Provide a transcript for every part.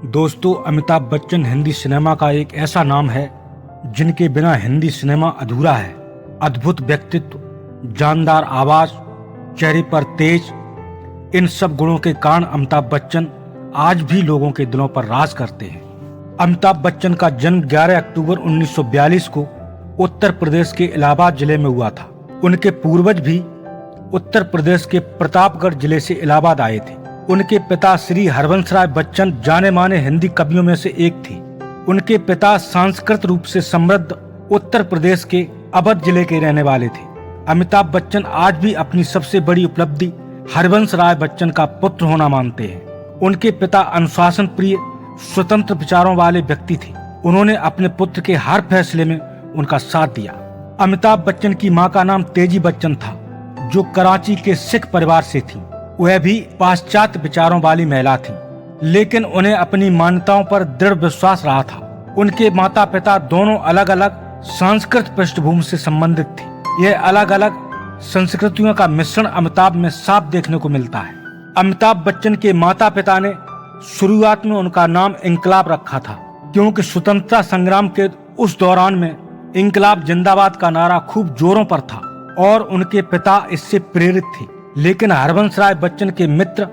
दोस्तों, अमिताभ बच्चन हिंदी सिनेमा का एक ऐसा नाम है जिनके बिना हिंदी सिनेमा अधूरा है। अद्भुत व्यक्तित्व, जानदार आवाज, चेहरे पर तेज, इन सब गुणों के कारण अमिताभ बच्चन आज भी लोगों के दिलों पर राज करते हैं। अमिताभ बच्चन का जन्म 11 अक्टूबर 1942 को उत्तर प्रदेश के इलाहाबाद जिले में हुआ था। उनके पूर्वज भी उत्तर प्रदेश के प्रतापगढ़ जिले से इलाहाबाद आए थे। उनके पिता श्री हरवंशराय बच्चन जाने माने हिंदी कवियों में से एक थे। उनके पिता सांस्कृतिक रूप से समृद्ध उत्तर प्रदेश के अवध जिले के रहने वाले थे। अमिताभ बच्चन आज भी अपनी सबसे बड़ी उपलब्धि हरवंश राय बच्चन का पुत्र होना मानते हैं। उनके पिता अनुशासन प्रिय, स्वतंत्र विचारों वाले व्यक्ति थे। उन्होंने अपने पुत्र के हर फैसले में उनका साथ दिया। अमिताभ बच्चन की मां का नाम तेजी बच्चन था, जो कराची के सिख परिवार से थी। वह भी पाश्चात्य विचारों वाली महिला थी, लेकिन उन्हें अपनी मान्यताओं पर दृढ़ विश्वास रहा था। उनके माता पिता दोनों अलग अलग सांस्कृतिक पृष्ठभूमि से संबंधित थे। यह अलग अलग संस्कृतियों का मिश्रण अमिताभ में साफ देखने को मिलता है। अमिताभ बच्चन के माता पिता ने शुरुआत में उनका नाम इंकलाब रखा था, क्योंकि स्वतंत्रता संग्राम के उस दौरान में इंकलाब जिंदाबाद का नारा खूब जोरों पर था और उनके पिता इससे प्रेरित थे। लेकिन हरवंश राय बच्चन के मित्र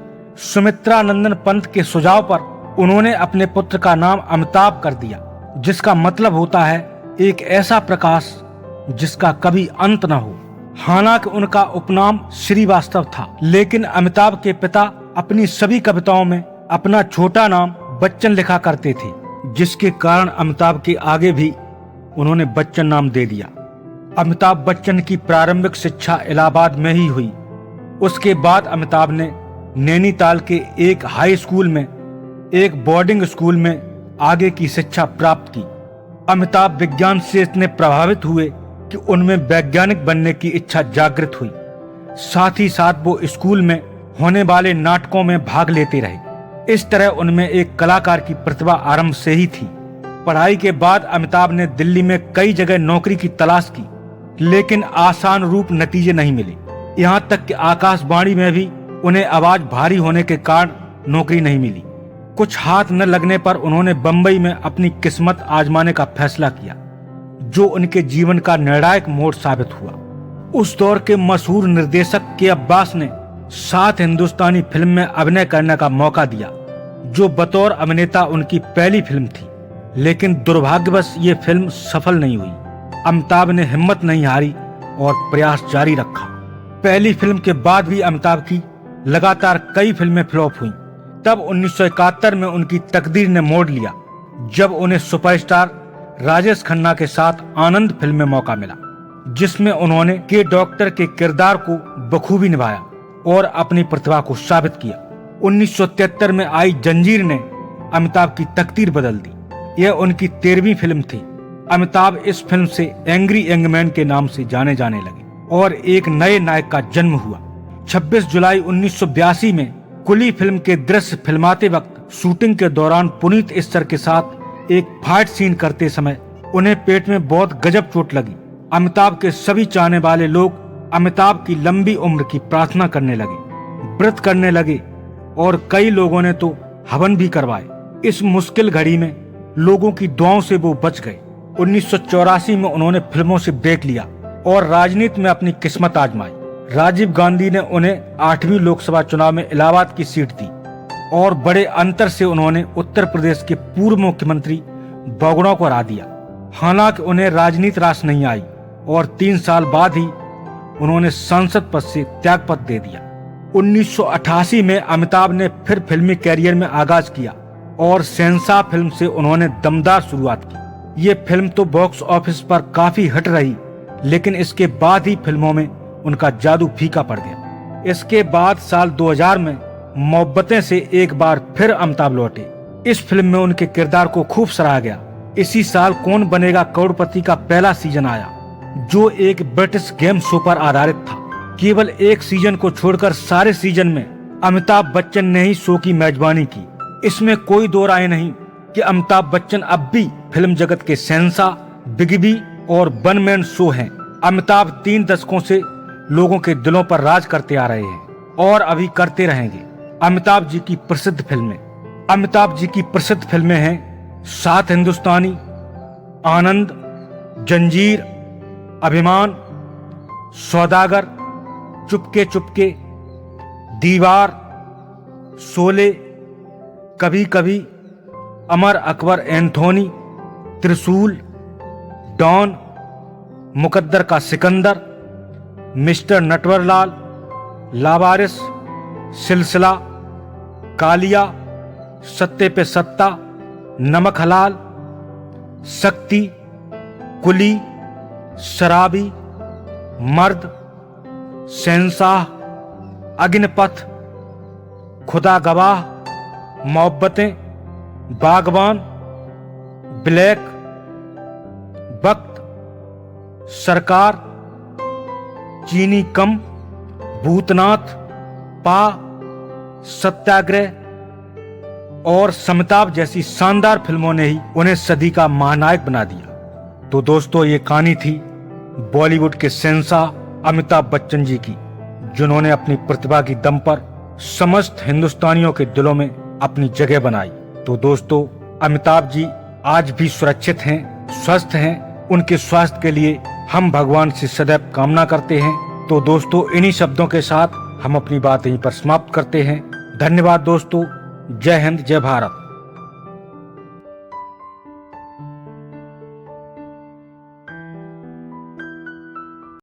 सुमित्रा नंदन पंत के सुझाव पर उन्होंने अपने पुत्र का नाम अमिताभ कर दिया, जिसका मतलब होता है एक ऐसा प्रकाश जिसका कभी अंत न हो। हालांकि उनका उपनाम श्रीवास्तव था, लेकिन अमिताभ के पिता अपनी सभी कविताओं में अपना छोटा नाम बच्चन लिखा करते थे, जिसके कारण अमिताभ के आगे भी उन्होंने बच्चन नाम दे दिया। अमिताभ बच्चन की प्रारंभिक शिक्षा इलाहाबाद में ही हुई। उसके बाद अमिताभ ने नैनीताल के एक हाई स्कूल में, एक बोर्डिंग स्कूल में आगे की शिक्षा प्राप्त की। अमिताभ विज्ञान से इतने प्रभावित हुए कि उनमें वैज्ञानिक बनने की इच्छा जागृत हुई। साथ ही साथ वो स्कूल में होने वाले नाटकों में भाग लेते रहे। इस तरह उनमें एक कलाकार की प्रतिभा आरंभ से ही थी। पढ़ाई के बाद अमिताभ ने दिल्ली में कई जगह नौकरी की तलाश की, लेकिन आसान रूप नतीजे नहीं मिले। यहाँ तक कि आकाशवाणी में भी उन्हें आवाज भारी होने के कारण नौकरी नहीं मिली। कुछ हाथ न लगने पर उन्होंने बंबई में अपनी किस्मत आजमाने का फैसला किया, जो उनके जीवन का निर्णायक मोड़ साबित हुआ। उस दौर के मशहूर निर्देशक के अब्बास ने 7 हिंदुस्तानी फिल्म में अभिनय करने का मौका दिया, जो बतौर अभिनेता उनकी पहली फिल्म थी। लेकिन दुर्भाग्यवश ये फिल्म सफल नहीं हुई। अमिताभ ने हिम्मत नहीं हारी और प्रयास जारी रखा। पहली फिल्म के बाद भी अमिताभ की लगातार कई फिल्में फ्लॉप हुईं। तब 1971 में उनकी तकदीर ने मोड़ लिया, जब उन्हें सुपरस्टार राजेश खन्ना के साथ आनंद फिल्म में मौका मिला, जिसमें उन्होंने के डॉक्टर के किरदार को बखूबी निभाया और अपनी प्रतिभा को साबित किया। 1973 में आई जंजीर ने अमिताभ की तकदीर बदल दी। यह उनकी 13वीं फिल्म थी। अमिताभ इस फिल्म से एंग्री यंग मैन के नाम से जाने जाने लगे और एक नए नायक का जन्म हुआ। 26 जुलाई 1982 में कुली फिल्म के दृश्य फिल्माते वक्त शूटिंग के दौरान पुनीत इस्सर के साथ एक फाइट सीन करते समय उन्हें पेट में बहुत गजब चोट लगी। अमिताभ के सभी चाहने वाले लोग अमिताभ की लंबी उम्र की प्रार्थना करने लगे, व्रत करने लगे और कई लोगों ने तो हवन भी करवाए। इस मुश्किल घड़ी में लोगों की दुआओं से वो बच गए। 1984 में उन्होंने फिल्मों से ब्रेक लिया और राजनीति में अपनी किस्मत आजमाई। राजीव गांधी ने उन्हें 8वीं लोकसभा चुनाव में इलाहाबाद की सीट दी और बड़े अंतर से उन्होंने उत्तर प्रदेश के पूर्व मुख्यमंत्री बगड़ों को हरा दिया। हालांकि उन्हें राजनीति रास नहीं आई और 3 साल बाद ही उन्होंने सांसद पद से त्यागपत्र दे दिया। 1988 में अमिताभ ने फिर फिल्मी कैरियर में आगाज किया और शहंशाह फिल्म से उन्होंने दमदार शुरुआत की। ये फिल्म तो बॉक्स ऑफिस पर काफी हिट रही, लेकिन इसके बाद ही फिल्मों में उनका जादू फीका पड़ गया। इसके बाद साल 2000 में मोहब्बतें से एक बार फिर अमिताभ लौटे। इस फिल्म में उनके किरदार को खूब सराहा गया। इसी साल कौन बनेगा करोड़पति का पहला सीजन आया, जो एक ब्रिटिश गेम शो पर आधारित था। केवल एक सीजन को छोड़कर सारे सीजन में अमिताभ बच्चन ने ही शो की मेजबानी की। इसमें कोई दो राय नहीं कि अमिताभ बच्चन अब भी फिल्म जगत के शहंशाह, बिग बी और वन मैन शो हैं। अमिताभ 3 दशकों से लोगों के दिलों पर राज करते आ रहे हैं और अभी करते रहेंगे। अमिताभ जी की प्रसिद्ध फिल्में अमिताभ जी की प्रसिद्ध फिल्में हैं सात हिंदुस्तानी, आनंद, जंजीर, अभिमान, सौदागर, चुपके चुपके, दीवार, शोले, कभी कभी, अमर अकबर एंथोनी, त्रिशूल, डॉन, मुकद्दर का सिकंदर, मिस्टर नटवरलाल, लावारिस, सिलसिला, कालिया, सत्ते पे सत्ता, नमक हलाल, शक्ति, कुली, शराबी, मर्द, शहंशाह, अग्निपथ, खुदा गवाह, मोहब्बतें, बागबान, ब्लैक, वक्त, सरकार, चीनी कम, भूतनाथ, पा, सत्याग्रह और समताप जैसी शानदार फिल्मों ने ही उन्हें सदी का महानायक बना दिया। तो दोस्तों, ये कहानी थी बॉलीवुड के शहंशाह अमिताभ बच्चन जी की, जिन्होंने अपनी प्रतिभा की दम पर समस्त हिंदुस्तानियों के दिलों में अपनी जगह बनाई। तो दोस्तों, अमिताभ जी आज भी सुरक्षित हैं, स्वस्थ हैं। उनके स्वास्थ्य के लिए हम भगवान से सदैव कामना करते हैं। तो दोस्तों, इन्हीं शब्दों के साथ हम अपनी बात यहीं पर समाप्त करते हैं। धन्यवाद दोस्तों। जय हिंद, जय भारत।